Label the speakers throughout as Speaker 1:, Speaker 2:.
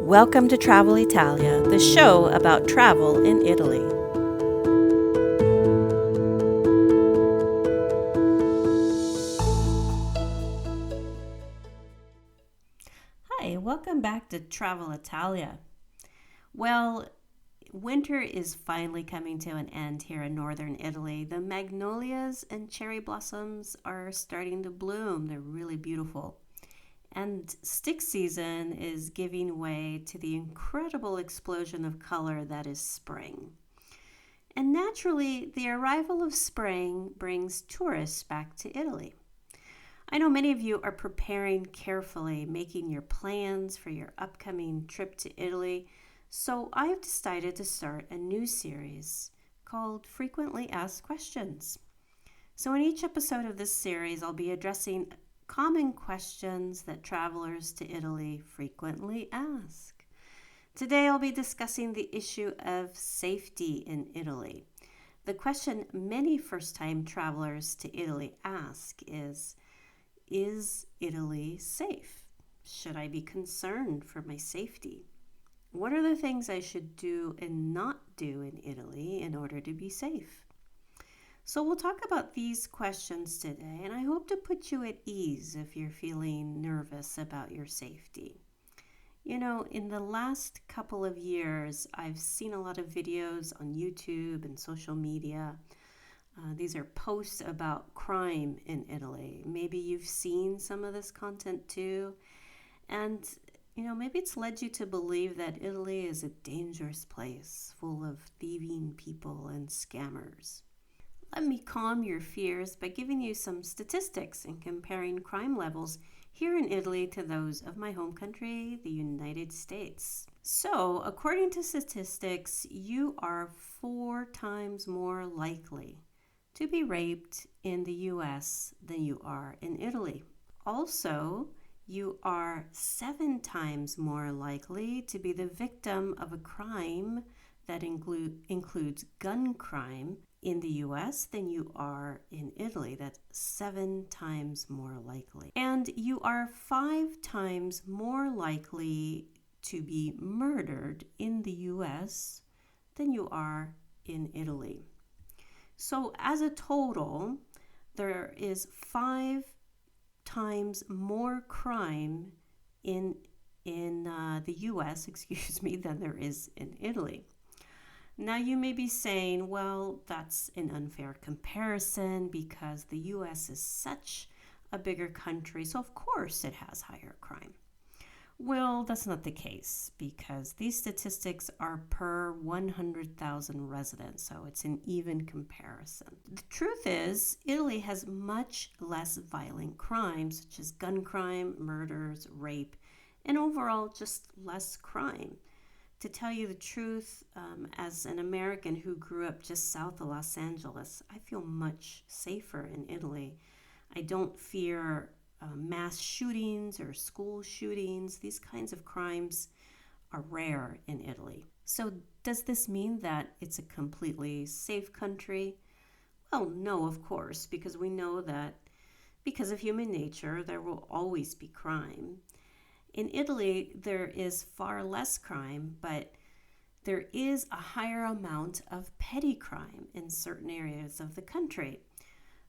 Speaker 1: Welcome to Travel Italia, the show about travel in Italy. Hi, welcome back to Travel Italia. Well, winter is finally coming to an end here in northern Italy. The magnolias and cherry blossoms are starting to bloom. They're really beautiful. And stick season is giving way to the incredible explosion of color that is spring. And naturally, the arrival of spring brings tourists back to Italy. I know many of you are preparing carefully, making your plans for your upcoming trip to Italy. So I have decided to start a new series called Frequently Asked Questions. So in each episode of this series, I'll be addressing common questions that travelers to Italy frequently ask. Today I'll be discussing the issue of safety in Italy. The question many first-time travelers to Italy ask is Italy safe? Should I be concerned for my safety? What are the things I should do and not do in Italy in order to be safe? So we'll talk about these questions today, and I hope to put you at ease if you're feeling nervous about your safety. You know, in the last couple of years, I've seen a lot of videos on YouTube and social media. These are posts about crime in Italy. Maybe you've seen some of this content too. And, maybe it's led you to believe that Italy is a dangerous place full of thieving people and scammers. Let me calm your fears by giving you some statistics and comparing crime levels here in Italy to those of my home country, the United States. So, according to statistics, you are 4 times more likely to be raped in the US than you are in Italy. Also, you are 7 times more likely to be the victim of a crime that includes gun crime in the US than you are in Italy. That's 7 times more likely. And you are 5 times more likely to be murdered in the US than you are in Italy. So as a total, there is 5 times more crime in the US, than there is in Italy. Now you may be saying, well, that's an unfair comparison because the US is such a bigger country, so of course it has higher crime. Well, that's not the case because these statistics are per 100,000 residents, so it's an even comparison. The truth is, Italy has much less violent crimes, such as gun crime, murders, rape, and overall just less crime. To tell you the truth, as an American who grew up just south of Los Angeles, I feel much safer in Italy. I don't fear mass shootings or school shootings. These kinds of crimes are rare in Italy. So does this mean that it's a completely safe country? Well, no, of course, because we know that because of human nature, there will always be crime. In Italy, there is far less crime, but there is a higher amount of petty crime in certain areas of the country.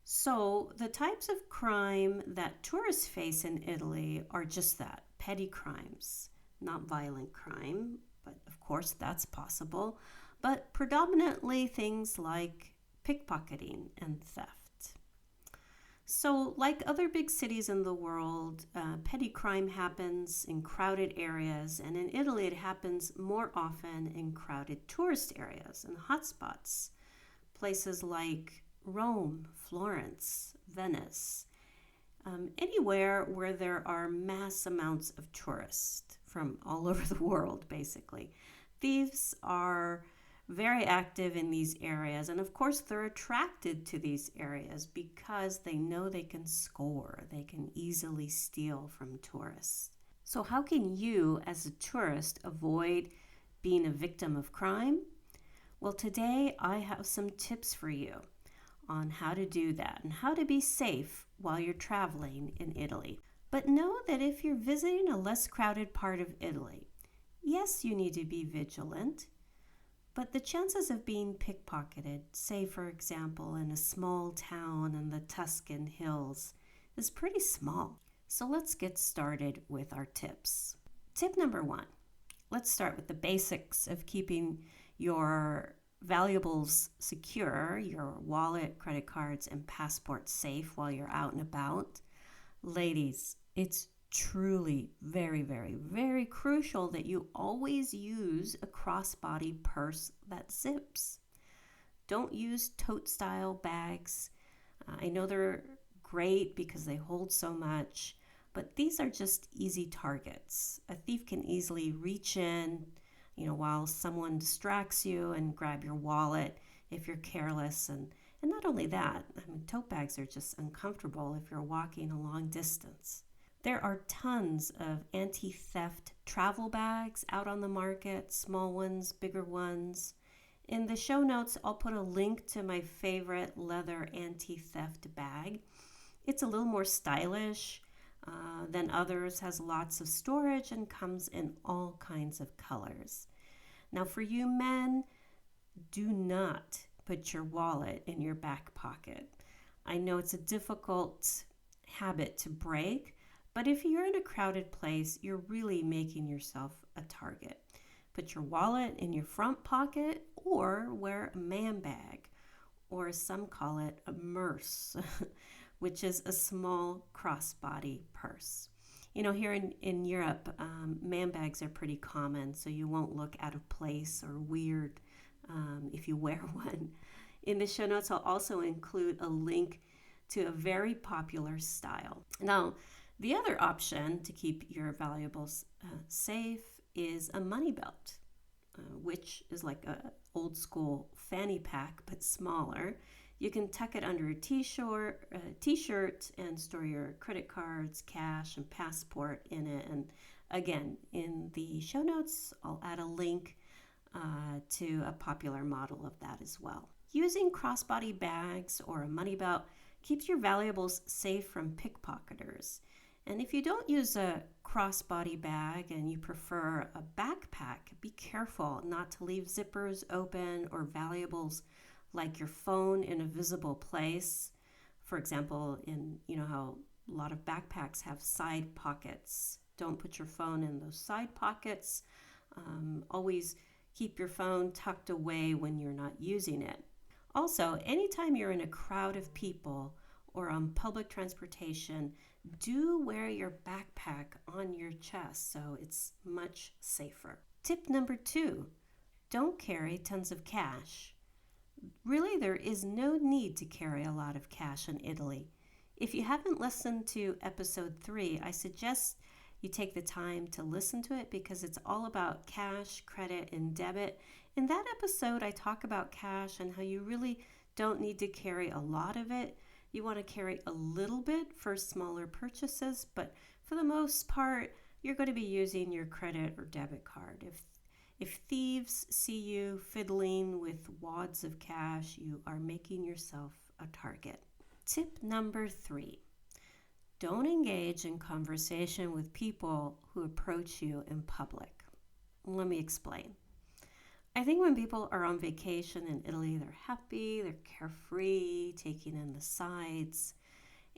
Speaker 1: So the types of crime that tourists face in Italy are just that, petty crimes, not violent crime, but of course that's possible, but predominantly things like pickpocketing and theft. So like other big cities in the world, petty crime happens in crowded areas, and in Italy it happens more often in crowded tourist areas and hotspots, places like Rome, Florence, Venice, anywhere where there are mass amounts of tourists from all over the world, basically. Thieves are very active in these areas, and of course they're attracted to these areas because they know they can score, they can easily steal from tourists. So how can you as a tourist avoid being a victim of crime? Well, today I have some tips for you on how to do that and how to be safe while you're traveling in Italy. But know that if you're visiting a less crowded part of Italy, yes, you need to be vigilant, but the chances of being pickpocketed, say for example in a small town in the Tuscan hills, is pretty small. So let's get started with our tips. Tip number 1. Let's start with the basics of keeping your valuables secure, your wallet, credit cards, and passport safe while you're out and about. Ladies, it's truly very, very, very crucial that you always use a crossbody purse that zips. Don't use tote style bags. I know they're great because they hold so much, but these are just easy targets. A thief can easily reach in, while someone distracts you and grab your wallet if you're careless. And not only that, tote bags are just uncomfortable if you're walking a long distance. There are tons of anti-theft travel bags out on the market, small ones, bigger ones. In the show notes, I'll put a link to my favorite leather anti-theft bag. It's a little more stylish than others, has lots of storage, and comes in all kinds of colors. Now, for you men, do not put your wallet in your back pocket. I know it's a difficult habit to break, but if you're in a crowded place, you're really making yourself a target. Put your wallet in your front pocket or wear a man bag, or as some call it, a merce, which is a small crossbody purse. Here in Europe, man bags are pretty common, so you won't look out of place or weird if you wear one. In the show notes, I'll also include a link to a very popular style. Now, the other option to keep your valuables safe is a money belt, which is like an old school fanny pack but smaller. You can tuck it under a t-shirt and store your credit cards, cash, and passport in it. And again, in the show notes, I'll add a link to a popular model of that as well. Using crossbody bags or a money belt keeps your valuables safe from pickpocketers. And if you don't use a crossbody bag and you prefer a backpack, be careful not to leave zippers open or valuables like your phone in a visible place. For example, how a lot of backpacks have side pockets. Don't put your phone in those side pockets. Always keep your phone tucked away when you're not using it. Also, anytime you're in a crowd of people or on public transportation, do wear your backpack on your chest so it's much safer. Tip number 2, don't carry tons of cash. Really, there is no need to carry a lot of cash in Italy. If you haven't listened to episode 3, I suggest you take the time to listen to it because it's all about cash, credit, and debit. In that episode, I talk about cash and how you really don't need to carry a lot of it. You want to carry a little bit for smaller purchases, but for the most part, you're going to be using your credit or debit card. If thieves see you fiddling with wads of cash, you are making yourself a target. Tip number 3, don't engage in conversation with people who approach you in public. Let me explain. I think when people are on vacation in Italy, they're happy, they're carefree, taking in the sights.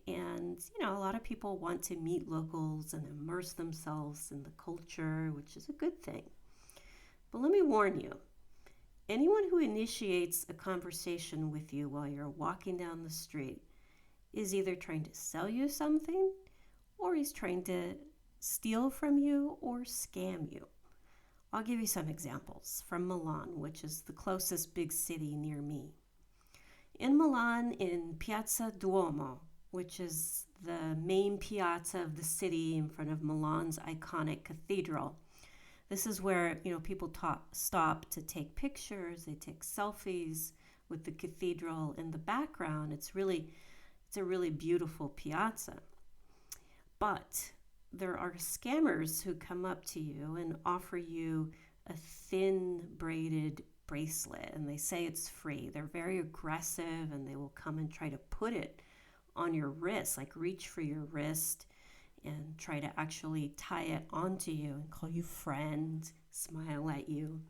Speaker 1: And, a lot of people want to meet locals and immerse themselves in the culture, which is a good thing. But let me warn you, anyone who initiates a conversation with you while you're walking down the street is either trying to sell you something, or he's trying to steal from you or scam you. I'll give you some examples from Milan, which is the closest big city near me. In Milan, in Piazza Duomo, which is the main piazza of the city in front of Milan's iconic cathedral, this is where people stop to take pictures. They take selfies with the cathedral in the background. It's a really beautiful piazza. But there are scammers who come up to you and offer you a thin braided bracelet, and they say it's free. They're very aggressive, and they will come and try to put it on your wrist, like reach for your wrist and try to actually tie it onto you and call you friend, smile at you.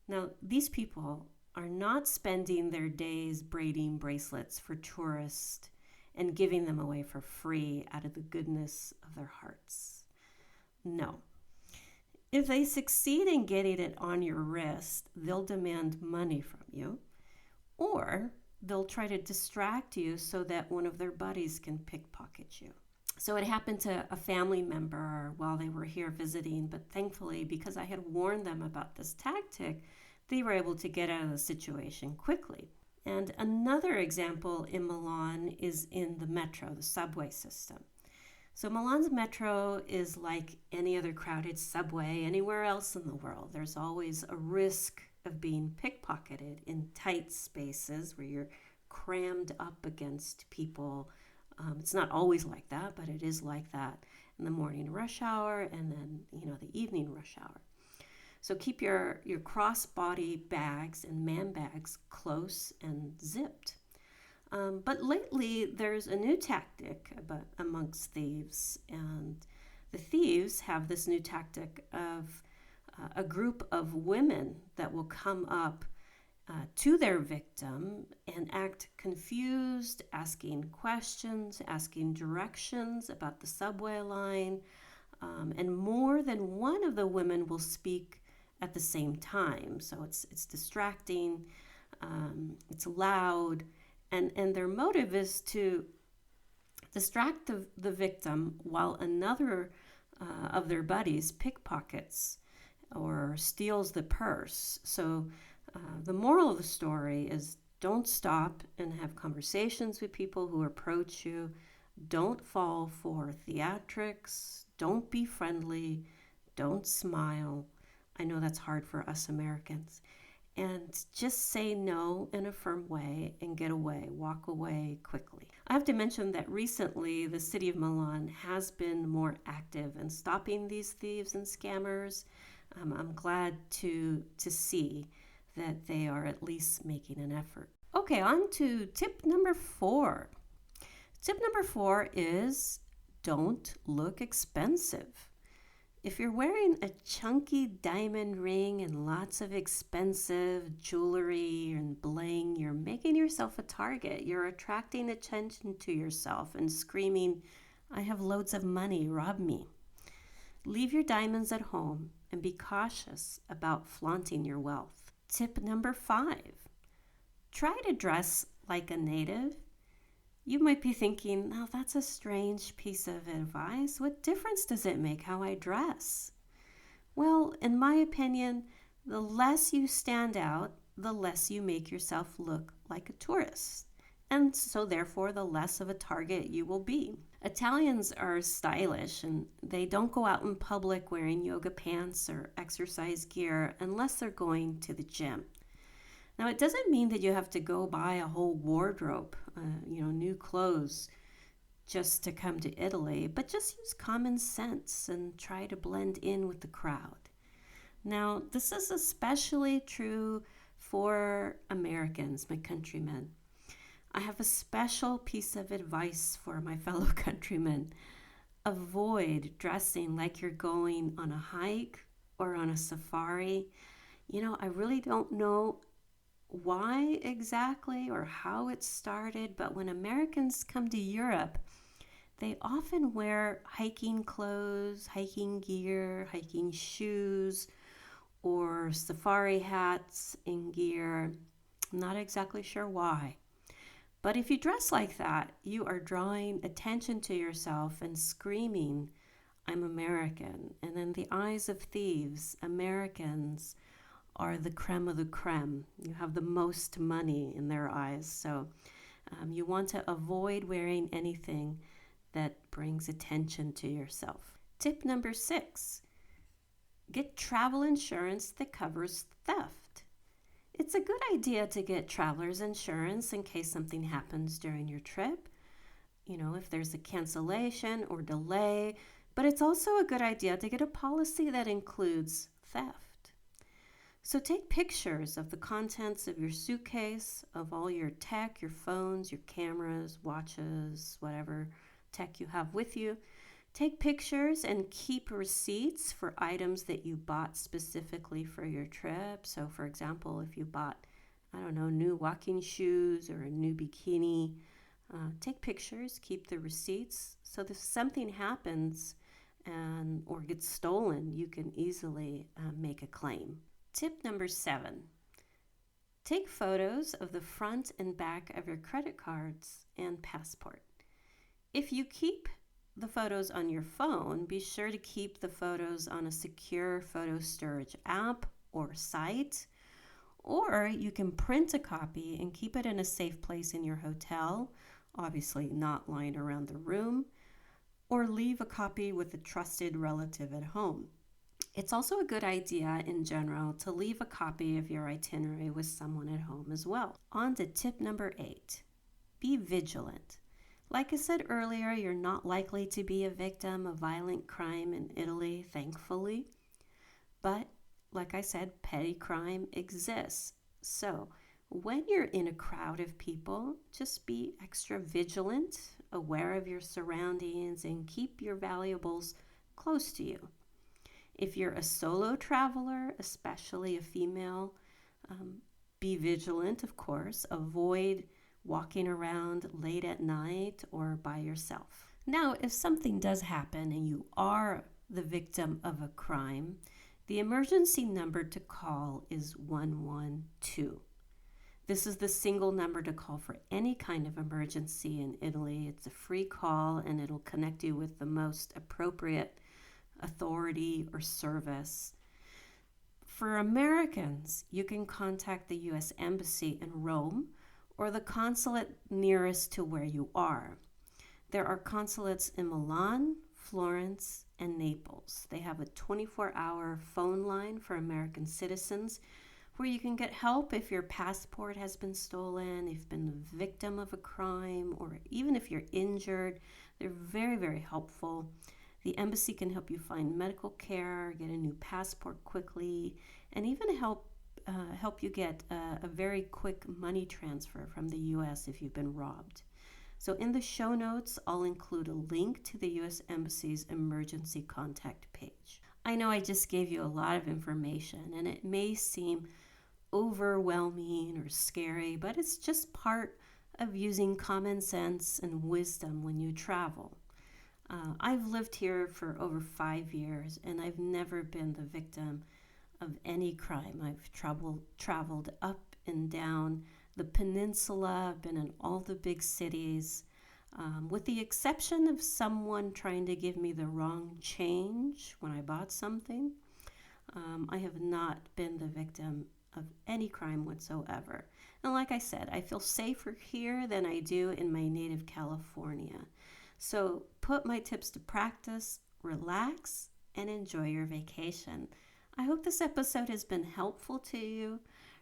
Speaker 1: Now, these people are not spending their days braiding bracelets for tourists and giving them away for free out of the goodness of their hearts. No. If they succeed in getting it on your wrist, they'll demand money from you, or they'll try to distract you so that one of their buddies can pickpocket you. So it happened to a family member while they were here visiting, but thankfully, because I had warned them about this tactic, they were able to get out of the situation quickly. And another example in Milan is in the metro, the subway system. So Milan's metro is like any other crowded subway anywhere else in the world. There's always a risk of being pickpocketed in tight spaces where you're crammed up against people. It's not always like that, but it is like that in the morning rush hour and then, the evening rush hour. So keep your crossbody bags and man bags close and zipped. But lately, there's a new tactic amongst thieves, and the thieves have this new tactic of a group of women that will come up to their victim and act confused, asking questions, asking directions about the subway line, and more than one of the women will speak at the same time. So it's distracting, it's loud, and their motive is to distract the victim while another of their buddies pickpockets or steals the purse. So the moral of the story is don't stop and have conversations with people who approach you. Don't fall for theatrics. Don't be friendly. Don't smile. I know that's hard for us Americans. And just say no in a firm way and get away, walk away quickly. I have to mention that recently the city of Milan has been more active in stopping these thieves and scammers. I'm glad to see that they are at least making an effort. Okay, on to tip number 4. Tip number 4 is don't look expensive. If you're wearing a chunky diamond ring and lots of expensive jewelry and bling, you're making yourself a target. You're attracting attention to yourself and screaming, I have loads of money, rob me. Leave your diamonds at home and be cautious about flaunting your wealth. Tip number 5, try to dress like a native. You might be thinking, now that's a strange piece of advice. What difference does it make how I dress? Well, in my opinion, the less you stand out, the less you make yourself look like a tourist. And so therefore, the less of a target you will be. Italians are stylish and they don't go out in public wearing yoga pants or exercise gear unless they're going to the gym. Now, it doesn't mean that you have to go buy a whole wardrobe, new clothes just to come to Italy, but just use common sense and try to blend in with the crowd. Now, this is especially true for Americans, my countrymen. I have a special piece of advice for my fellow countrymen. Avoid dressing like you're going on a hike or on a safari. I really don't know why exactly or how it started, but when Americans come to Europe, they often wear hiking clothes, hiking gear, hiking shoes, or safari hats and gear. I'm not exactly sure why. But if you dress like that, you are drawing attention to yourself and screaming, I'm American. And in the eyes of thieves, Americans are the creme of the creme. You have the most money in their eyes. So you want to avoid wearing anything that brings attention to yourself. Tip number 6, get travel insurance that covers theft. It's a good idea to get traveler's insurance in case something happens during your trip, if there's a cancellation or delay, but it's also a good idea to get a policy that includes theft. So take pictures of the contents of your suitcase, of all your tech, your phones, your cameras, watches, whatever tech you have with you. Take pictures and keep receipts for items that you bought specifically for your trip. So, for example, if you bought, I don't know, new walking shoes or a new bikini, take pictures, keep the receipts. So if something happens or gets stolen, you can easily make a claim. Tip number 7. Take photos of the front and back of your credit cards and passport. If you keep the photos on your phone, be sure to keep the photos on a secure photo storage app or site, or you can print a copy and keep it in a safe place in your hotel, obviously not lying around the room, or leave a copy with a trusted relative at home. It's also a good idea in general to leave a copy of your itinerary with someone at home as well. On to tip number 8, be vigilant. Like I said earlier, you're not likely to be a victim of violent crime in Italy, thankfully. But, like I said, petty crime exists. So, when you're in a crowd of people, just be extra vigilant, aware of your surroundings, and keep your valuables close to you. If you're a solo traveler, especially a female, be vigilant, of course. Avoid walking around late at night or by yourself. Now, if something does happen and you are the victim of a crime, the emergency number to call is 112. This is the single number to call for any kind of emergency in Italy. It's a free call and it'll connect you with the most appropriate authority or service. For Americans, you can contact the U.S. Embassy in Rome or the consulate nearest to where you are. There are consulates in Milan, Florence, and Naples. They have a 24-hour phone line for American citizens where you can get help if your passport has been stolen, if you've been the victim of a crime, or even if you're injured. They're very, very helpful. The embassy can help you find medical care, get a new passport quickly, and even help you get a very quick money transfer from the U.S. if you've been robbed. So in the show notes, I'll include a link to the U.S. Embassy's emergency contact page. I know I just gave you a lot of information, and it may seem overwhelming or scary, but it's just part of using common sense and wisdom when you travel. I've lived here for over 5 years, and I've never been the victim of any crime. I've traveled up and down the peninsula. I've been in all the big cities, with the exception of someone trying to give me the wrong change when I bought something. I have not been the victim of any crime whatsoever. And like I said, I feel safer here than I do in my native California. So put my tips to practice, relax, and enjoy your vacation. I hope this episode has been helpful to you.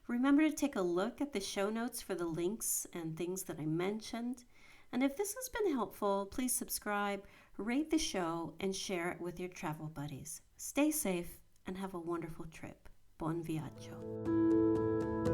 Speaker 1: Remember to take a look at the show notes for the links and things that I mentioned. And if this has been helpful, please subscribe, rate the show, and share it with your travel buddies. Stay safe and have a wonderful trip. Buon viaggio.